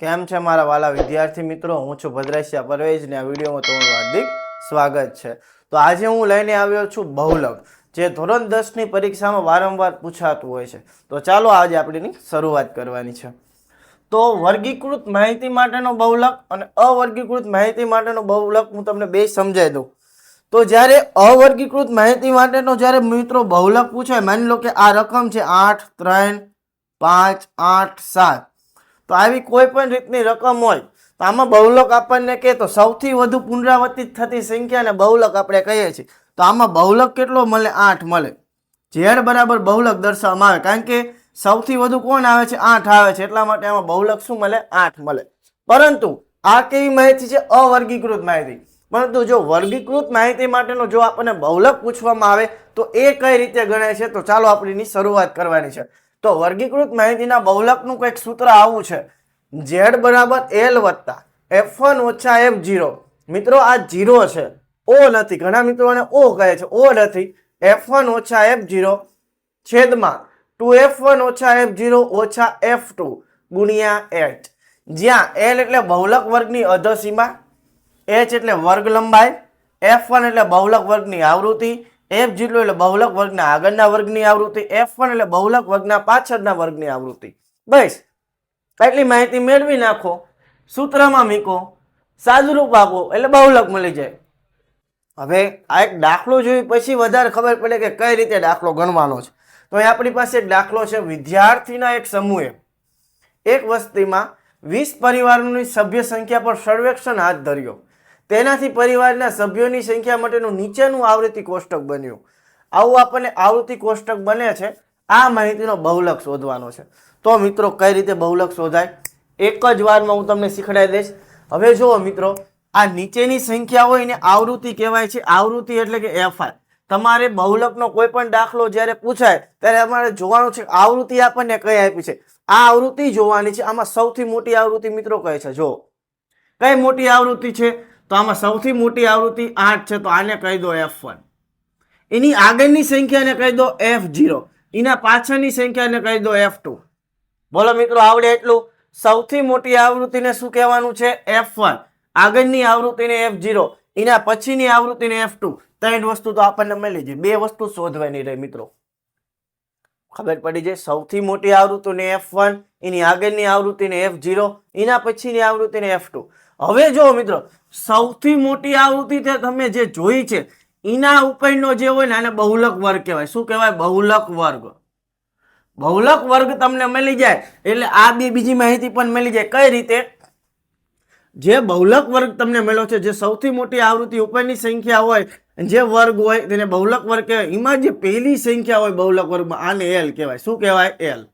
કેમ છે મારા વાલા વિદ્યાર્થી મિત્રો? હું છું ભદ્રેશિયા પરવેજ ને આ વિડીયોમાં તમારું હાર્દિક સ્વાગત છે. તો આજે હું લઈને આવ્યો છું બહુલક, જે ધોરણ 10 ની પરીક્ષામાં વારંવાર પૂછાતું હોય છે. તો ચાલો આજે આપણે શરૂઆત કરવાની છે. તો વર્ગીકૃત માહિતી માટેનો બહુલક અને અવર્ગીકૃત માહિતી માટેનો બહુલક હું તમને બે સમજાવી દઉં. તો જ્યારે અવર્ગીકૃત માહિતી માટેનો જ્યારે મિત્રો બહુલક પૂછાય, માની લો કે આ રકમ છે 8 3 5 8 7, તો આવી કોઈ પણ રીતની રકમ હોય તો આમાં બહુલક આપણને કહે તો સૌથી વધુ પુનરાવર્તિત થતી સંખ્યાને બહુલક આપણે કહીએ છીએ. તો આમાં બહુલક કેટલો મળે? 8 મળે. ઝેડ બરાબર બહુલક દર્શાવવામાં આવે, કારણ કે સૌથી વધુ કોણ આવે છે? 8 આવે છે, એટલા માટે આમાં બહુલક શું મળે? 8 મળે. પરંતુ આ કેવી માહિતી છે? અવર્ગીકૃત માહિતી. પરંતુ જો વર્ગીકૃત માહિતી માટેનો જો આપણને બહુલક પૂછવામાં આવે તો એ કઈ રીતે ગણાય છે? તો ચાલો આપણે એની શરૂઆત કરવાની છે. તો વર્ગીકૃત માહિતીના બહુલકનું કંઈક સૂત્ર આવું છે: z બરાબર l વત્તા f1 ઓછા f0. મિત્રો આ 0 છે, ઓ નથી. ઘણા મિત્રોને ઓ કહે છે, ઓ નથી. f1 ઓછા f0 છેદમાં 2f1 ઓછા f0 ઓછા f2 ગુણ્યા h. જ્યાં l એટલે બહુલક વર્ગની અધસીમા, h એટલે વર્ગ લંબાઈ, f1 એટલે બહુલક વર્ગની આવૃત્તિ, f0 એટલે બહુલક વર્ગના આગળના વર્ગની આવૃત્તિ, f1 એટલે બહુલક વર્ગના પાછળના વર્ગની આવૃત્તિ. બસ એટલી માહિતી મેળવી નાખો, સૂત્રમાં મૂકો, સાદુરૂપ આપો એટલે બહુલક મળી જાય. હવે આ એક દાખલો જોઈ પછી વધારે ખબર પડે કે કઈ રીતે દાખલો ગણવાનો છે. તો અહીં આપણી પાસે એક દાખલો છે. વિદ્યાર્થીના એક સમૂહે એક વસ્તીમાં 20 પરિવારોની સભ્ય સંખ્યા પર સર્વેક્ષણ હાથ ધર્યો. તેનાથી પરિવારના સભ્યોની સંખ્યા માટેનું નીચેનું આવૃત્તિ કોષ્ટક બન્યું. આવું આપણને આવૃત્તિ કોષ્ટક બને છે. આ માહિતીનો બહુલક શોધવાનો છે. તો મિત્રો કઈ રીતે બહુલક શોધાય એક જ વારમાં હું તમને શીખડાવી દઈશ. હવે જુઓ મિત્રો, આ નીચેની સંખ્યા હોય ને આવૃત્તિ કહેવાય છે. આવૃત્તિ એટલે કે f1. તમારે બહુલકનો કોઈ પણ દાખલો જ્યારે પૂછાય ત્યારે અમારે જોવાનું છે આવૃત્તિ આપણને કઈ આપી છે. આ આવૃત્તિ જોવાની છે. આમાં સૌથી મોટી આવૃત્તિ મિત્રો કઈ છે? જો કઈ મોટી આવૃત્તિ છે? તો આમાં સૌથી મોટી આવૃત્તિ 8 છે, તો આને કહી દો f1. એની આગળની સંખ્યાને કહી દો f0. એના પાછળની સંખ્યાને કહી દો f2. બોલો મિત્રો, આવડે એટલું? સૌથી મોટી આવૃત્તિને શું કહેવાનું છે? f1. આગળની આવૃત્તિને f0. એના પછીની આવૃત્તિને f2. ત્રણ વસ્તુ તો આપણને મળી જાય. બે વસ્તુ શોધવાની રહી મિત્રો, ખબર પડી જાય. સૌથી મોટી આવૃત્તિને f1, એની આગળની આવૃત્તિને f0, એના પછીની આવૃત્તિને f2. હવે જો મિત્રો, સૌથી મોટી આવૃત્તિ તમે જે જોઈ છે એના ઉપરનો જે હોય ને આને બહુલક વર્ગ કહેવાય. શું કહેવાય? બહુલક વર્ગ. બહુલક વર્ગ તમને મળી જાય એટલે આ બે બીજી માહિતી પણ મળી જાય. કઈ રીતે? જે બહુલક વર્ગ તમને મળ્યો છે, જે સૌથી મોટી આવૃત્તિ ઉપરની સંખ્યા હોય, જે વર્ગ હોય તેને બહુલક વર્ગ કહેવાય. એમાં જે પહેલી સંખ્યા હોય બહુલક વર્ગમાં, આને l કહેવાય. શું કહેવાય? l.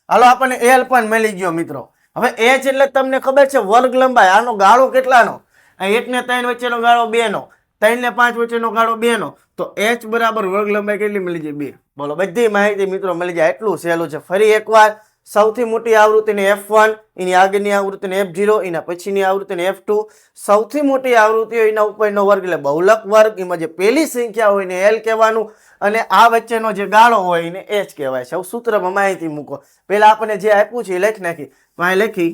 હાલો, આપણને l પણ મળી ગયો મિત્રો. હવે h એટલે તમને ખબર છે વર્ગ લંબાઈ. આનો ગાળો કેટલાનો? 1 ને 3 વચ્ચેનો ગાળો 2 નો, 3 ને 5 વચ્ચેનો ગાળો 2 નો. તો h બરાબર વર્ગ લંબાઈ કેટલી મળી જાય? 2. બોલો, બધી માહિતી મિત્રો મળી જાય. એટલું સહેલું છે. ફરી એકવાર, સૌથી મોટી આવૃત્તિને f1, એની આગળની આવૃત્તિને f0, એના પછીની આવૃત્તિને f2. સૌથી મોટી આવૃત્તિ હોય એના ઉપરનો વર્ગ એટલે બહુલક વર્ગ. એમાં જે પહેલી સંખ્યા હોય એને l કહેવાનું, અને આ વચ્ચેનો જે ગાળો હોય એને h કહેવાય છે. સૂત્રમાં માહિતી મૂકો. પહેલા આપણને જે આપ્યું છે એ લખી નાખી. તો અહીં લખી,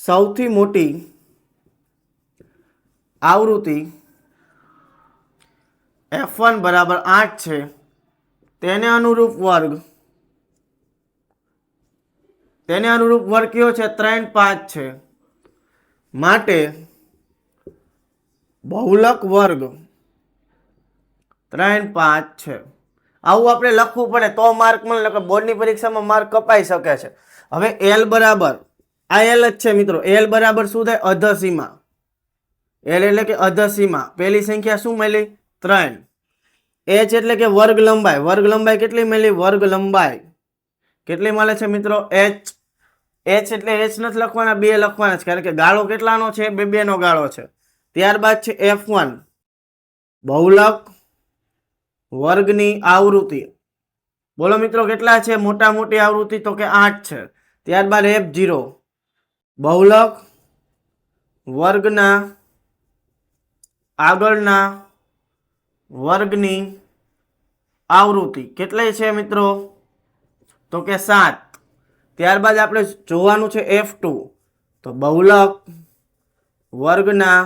સૌથી મોટી આવૃત્તિ f1 બરાબર 8 છે, તેને અનુરૂપ વર્ગ કયો છે? 3 5 છે. માટે બહુલક વર્ગ 3 5 છે. આવું આપણે લખવું પડે તો માર્ક મળે, કે બોર્ડની પરીક્ષામાં માર્ક કપાઈ શકે છે. હવે l બરાબર, આ l જ છે મિત્રો. l બરાબર શું થાય? અધસીમા. l એટલે કે અધસીમા. પહેલી સંખ્યા શું મળી? 3. h એટલે કે વર્ગ લંબાઈ. વર્ગ લંબાઈ કેટલી મળી? વર્ગ લંબાઈ કેટલી મળે છે મિત્રો? h. h એટલે h નથી લખવાના, 2 લખવાના છે, કારણ કે ગાળો કેટલાનો છે? 2 નો ગાળો છે. ત્યારબાદ છે f1, બહુલક વર્ગની આવૃત્તિ. બોલો મિત્રો કેટલા છે મોટા મોટી આવૃત્તિ? તો કે 8 છે. ત્યારબાદ f0, બહુલક વર્ગના આગળના વર્ગની આવૃત્તિ કેટલી છે મિત્રો? તો કે 7. ત્યારબાદ આપણે જોવાનું છે f2. તો બહુલક વર્ગના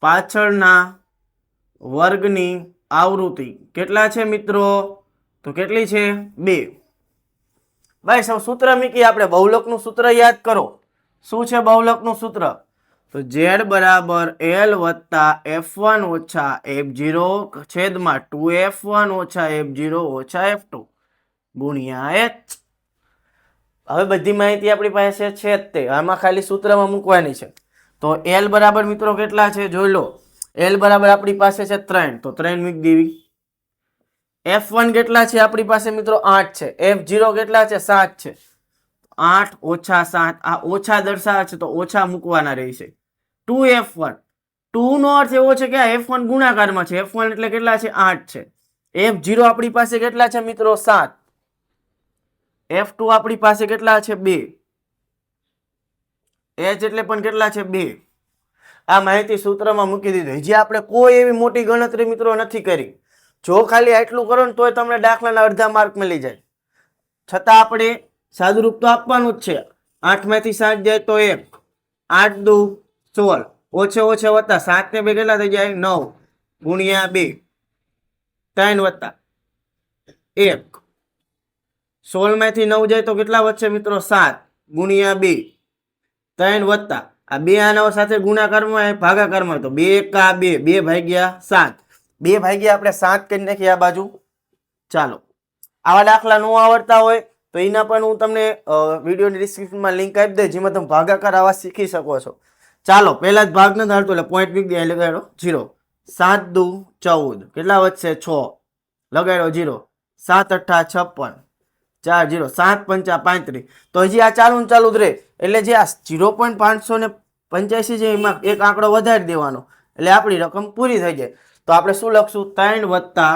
પાછળના વર્ગની આવૃત્તિ કેટલા છે મિત્રો? તો કેટલી છે? 2. ભાઈ સૌ સૂત્ર મૂકી આપણે બહુલકનું સૂત્ર યાદ કરો. શું છે બહુલકનું સૂત્ર? તો z બરાબર l વત્તા f1 ઓછા f0 છેદમાં 2f1 ઓછા f0 ઓછા f2 ગુણ્યા h. હવે બધી માહિતી આપણી પાસે છે જ તે, આમાં ખાલી સૂત્રમાં મૂકવાની છે. તો l બરાબર મિત્રો કેટલા છે જોઈ લો. l બરાબર આપણી પાસે છે 3, તો 3 મૂકી દેવી. f1 કેટલા છે આપણી પાસે મિત્રો? 8 છે. f0 કેટલા છે? 7 છે. 8 ઓછા 7, આ ઓછા દર્શાવે છે તો ઓછા મૂકવાના રહેશે. 2f1, 2 નો અર્થ એવો છે કે આ f1 ગુણાકારમાં છે. f1 એટલે કેટલા છે? 8 છે. f0 આપણી પાસે કેટલા છે મિત્રો? 7. f2 આપણી પાસે કેટલા છે? 2. h એટલે પણ કેટલા છે? 2. આ માહિતી સૂત્રમાં મૂકી દીધી. હજી આપણે કોઈ એવી મોટી ગણતરી મિત્રો નથી કરી. જો ખાલી આટલું કરો ને તોય તમને દાખલાના અડધા માર્ક મળી જાય. છતાં આપણે સાદુરૂપ તો આપવાનું જ છે. 8 માંથી 7 જાય તો 1, 8 દુ 16, ઓછે ઓછે વત્તા 7 ને 2 કેટલા થઈ જાય? 9 ગુણ્યા 2, 3 વત્તા 1, 16 માંથી 9 જાય તો કેટલા વધશે મિત્રો? 7 ગુણ્યા 2, 3 વત્તા આ 2 આના સાથે ગુણાકારમાં ભાગાકારમાં તો 2 એકા 2, 2 ભાગ્યા 7, 2 ભાગ્યા આપણે 7 કરી નાખીએ આ બાજુ. ચાલો આવા દાખલા ન આવડતા હોય તો એના પણ હું તમને વિડીયોની ડિસ્ક્રિપ્શનમાં લિંક આપી દઈશ, જેમાં તમે ભાગાકાર આવા શીખી શકો છો. ચાલો પહેલા જ ભાગ નથી આવતો એટલે પોઈન્ટ મૂકી દે, લગાડો 0. 7 દુ 14 કેટલા વધશે? 6 લગાડો 0. 7 અઠ્ઠા 56, 4 0, 7 પંચા 35. તો હજી આ ચાલુ ચાલુ જ રહે એટલે જે આ 0.585 છે એમાં એક આંકડો વધારી દેવાનો એટલે આપણી રકમ પૂરી થઈ જાય. તો આપણે શું લખશું? 3 વત્તા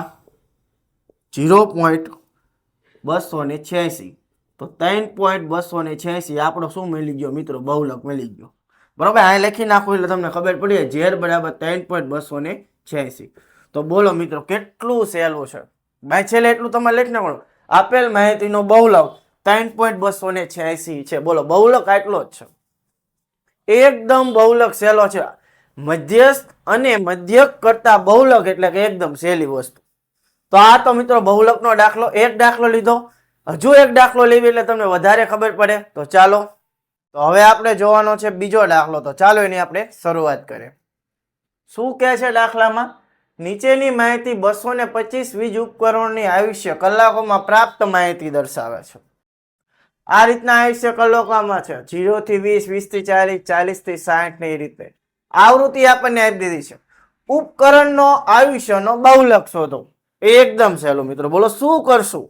0.286. તો 3.286 આપણો શું મળી ગયો મિત્રો? બહુલક મળી ગયો. બરોબર, આ લખી નાખો એટલે તમને ખબર પડી જાય z બરાબર 3.286. તો બોલો મિત્રો કેટલું સહેલું છે ભાઈ. છેલ્લે એટલું તમારે લખી નાખવાનું, આપેલ માહિતીનો બહુલક 3.286 છે. બોલો બહુલક આટલો જ છે. એકદમ બહુલક સહેલો છે. મધ્યસ્થ અને મધ્યક કરતા બહુલક એટલે કે એકદમ સહેલી વસ્તુ. તો આ તો મિત્રો બહુલકનો દાખલો, એક દાખલો લીધો. હજુ એક દાખલો લેવી એટલે તમને વધારે ખબર પડે. તો ચાલો, તો હવે આપણે જોવાનો છે બીજો દાખલો. તો ચાલો એની આપણે શરૂઆત કરીએ. શું કહે છે દાખલામાં? નીચેની માહિતી 225 વીજ ઉપકરણોની આયુષ્ય કલાકોમાં પ્રાપ્ત માહિતી દર્શાવે છે. આ રીતના આયુષ્ય કલાકોમાં છે 0 થી 20, 20 થી 40, 40 થી 60 ને એ રીતે આવૃત્તિ આપણને આપી દીધી છે. ઉપકરણનો આયુષ્યનો બહુલક શોધો. એકદમ સહેલું મિત્રો. બોલો શું કરશું?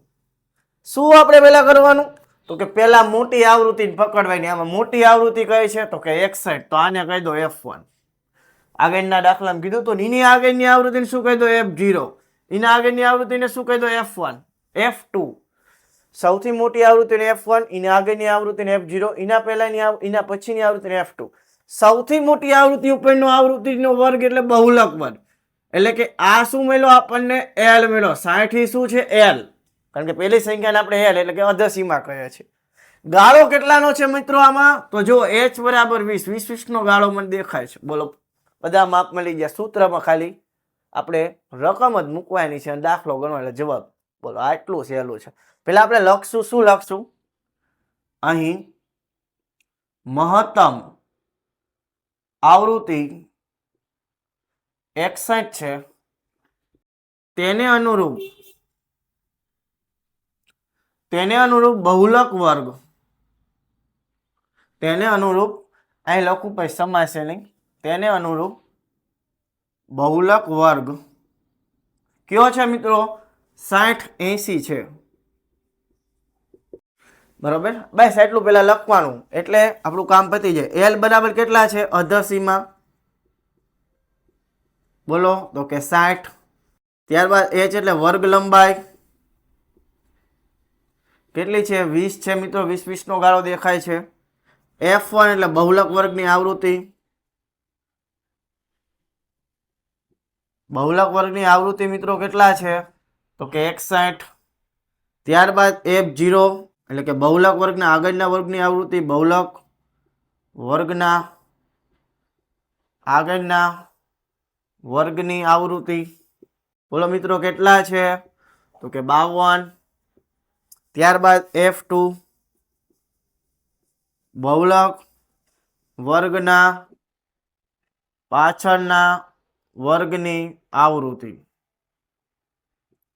શું આપણે પહેલા કરવાનું? તો કે પહેલા મોટી આવૃત્તિ પકડવાની. આમાં મોટી આવૃત્તિ કઈ છે? તો કે 61. તો આને કહી દો f1. આગળના દાખલામાં કીધું તો એની આગળની આવૃત્તિને શું કહી દો? f0. એના આગળની આવૃત્તિને શું કહી દો? f1, f2. સૌથી મોટી આવૃત્તિને f1, એના આગળની આવૃત્તિને f0, એના પહેલાની એના પછીની આવૃત્તિને f2. સૌથી મોટી આવૃત્તિ ઉપરનો આવૃત્તિનો વર્ગ એટલે બહુલક વર્ગ. એટલે કે આ શું મળ્યો આપણને? l મળ્યો. 60 શું છે? l. કારણ કે પહેલી સંખ્યાને આપણે l એટલે કે અધસીમા કહે છે. ગાળો કેટલાનો છે મિત્રો આમાં? તો જો h બરાબર 20, 20 નો ગાળો મને દેખાય છે. બોલો બધા માપ મળી ગયા. સૂત્રમાં ખાલી આપણે રકમ જ મૂકવાની છે અને દાખલો ગણવાનો એટલે જવાબ. બોલો આટલું સહેલું છે. પેલા આપણે લખશું, શું લખશું? અહીં મહત્તમ આવૃત્તિ 61 છે, તેને અનુરૂપ બહુલક વર્ગ, તેને અનુરૂપ અહીં લખું પછી સમાસે નહીં, તેને અનુરૂપ બહુલક વર્ગ કયો છે મિત્રો? 60 80 છે. બરોબર, બસ એટલું પેલા લખવાનું એટલે આપણું કામ પતી જાય. l બરાબર કેટલા છે? અધસીમા. બોલો તો કે 60. ત્યારબાદ h એટલે વર્ગ લંબાઈ કેટલી છે? 20 છે મિત્રો. 20 નો ગાળો દેખાય છે. f1 એટલે બહુલક વર્ગની આવૃત્તિ. બહુલક વર્ગની આવૃત્તિ મિત્રો કેટલા છે? તો કે 61. ત્યારબાદ f0 એટલે કે બહુલક વર્ગના આગળના વર્ગની આવૃત્તિ બહુલક. વર્ગના આગળના વર્ગની આવૃત્તિ. બોલો મિત્રો કેટલા છે? તો કે 52. ત્યારબાદ F2 બહુલક વર્ગના પાછળના વર્ગની આવૃત્તિ.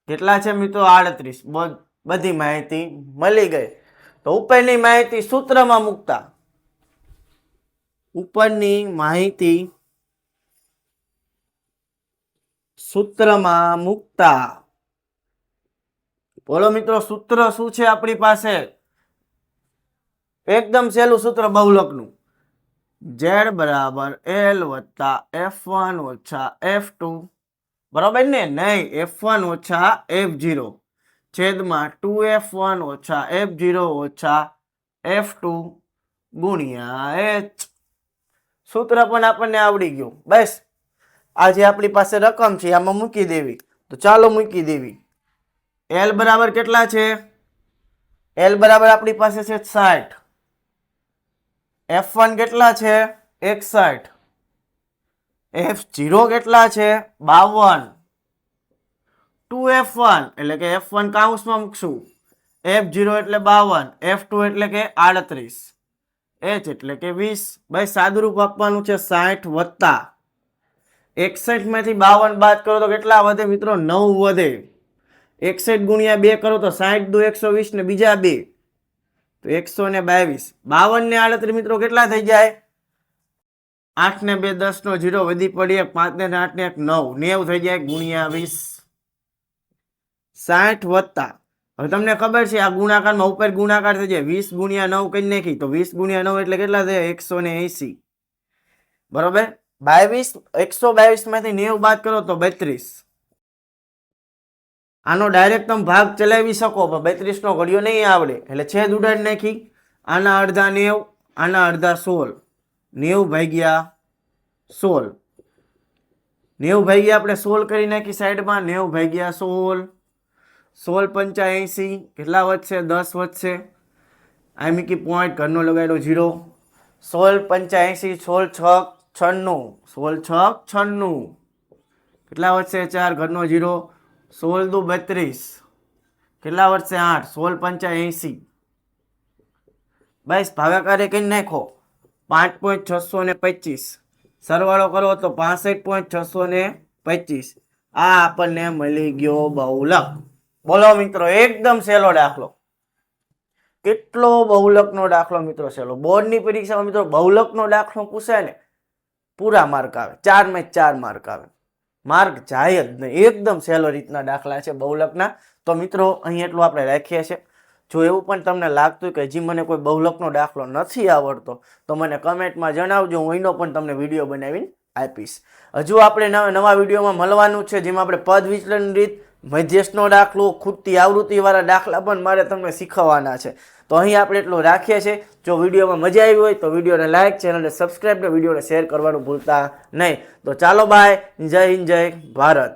કેટલા છે મિત્રો? 38. બધી માહિતી મળી ગઈ. તો ઉપરની માહિતી સૂત્રમાં મૂકતા, ઉપરની માહિતી સૂત્રમાં મૂકતા. બોલો મિત્રો સૂત્ર શું છે આપણી પાસે? એકદમ સહેલું સૂત્ર બહુલકનું. Z બરાબર L વત્તા F1 ઓછા F2, બરાબર ને? નહીં, F1 ઓછા F0 છેદમાં 2F1 ઓછા F0 ઓછા F2 ગુણ્યા H. સૂત્ર પણ આપણને આવડી ગયું. બસ આ જે આપણી પાસે રકમ છે આમાં મૂકી દેવી. તો ચાલો મૂકી દેવી. L બરાબર કેટલા છે? L બરાબર આપણી પાસે છે 60. F1 કેટલા છે? 61. F0 કેટલા છે? 52. 2F1 એટલે કે F1 કાઉન્સમાં મૂકશું, F0 એટલે 52, F2 એટલે કે 38, H એટલે કે 20. ભાઈ સાદુરૂપ આપવાનું છે 60 વત્તા 61 માંથી 52 બાદ કરો તો કેટલા વધે મિત્રો? 9 વધે. 61 ગુણ્યા 2 કરો તો 60 દુ 120 ને બીજા 2 તો 122. 52 ને 38 મિત્રો કેટલા થઈ જાય? 8 ને 2 10 નો 0 વધી પડી 5 ને 8 ને 1 9 90 થઈ જાય ગુણ્યા 20. 60 વત્તા, હવે તમને ખબર છે આ ગુણાકારમાં ઉપર ગુણાકાર થઈ જાય, 20 ગુણ્યા 9 કરી નાખી તો 20 ગુણ્યા 9 એટલે કેટલા થાય? 180. બરોબર. 122 માંથી 90 બાદ કરો તો 32. આનો ડાયરેક્ટ તમે ભાગ ચલાવી શકો પણ 32 નો ઘડિયો નહીં આવડે એટલે છેદ ઉડાડી નાખી. આના અડધા 90, આના અડધા 16. 90 ભાગ્યા 16. 90 ભાગ્યા આપણે 16 કરી નાખી સાઈડમાં. 90 ભાગ્યા 16, 16 પંચા 80. કેટલા વધશે? 10 વધશે. આ મૂકી પોઈન્ટ, ઘરનો લગાડ્યો 0. 16 પંચા 80, 16 6 96, 16 6 96. કેટલા વધશે? 4, ઘરનો 0. 16 દુ 32. કેટલા વધશે? 8. 16 પંચા 80. બસ ભાગાકારે કરી નાખો. 5.625. સરવાળો કરો તો 65.625. આ આપણને મળી ગયો બહુલક. બોલો મિત્રો એકદમ સહેલો દાખલો. કેટલો બહુલકનો દાખલો મિત્રો સહેલો. બોર્ડની પરીક્ષામાં મિત્રો બહુલકનો દાખલો પૂછાય ને પૂરા માર્ક આવે. 4 માં 4 માર્ક આવે. માર્ક જાય જ નહીં. એકદમ સહેલો રીતના દાખલા છે બહુલકના. તો મિત્રો અહીં એટલું આપણે રાખીએ છીએ. જો એવું પણ તમને લાગતું કે હજી મને કોઈ બહુલકનો દાખલો નથી આવડતો તો મને કમેન્ટમાં જણાવજો. હું એનો પણ તમને વિડીયો બનાવીને આપીશ. હજુ આપણે નવા વિડીયોમાં મળવાનું છે જેમાં આપણે પદ વિચલન રીત, મધ્યસ્થનો દાખલો, ખૂટતી આવૃત્તિવાળા દાખલા પણ મારે તમને શીખવવાના છે. તો અહીં આપણે એટલું રાખીએ છીએ. જો વિડીયોમાં મજા આવી હોય તો વિડીયોને લાઇક, ચેનલને સબસ્ક્રાઈબ ને વિડીયોને શેર કરવાનું ભૂલતા નહીં. તો ચાલો બાય. જય હિન્દ, જય ભારત.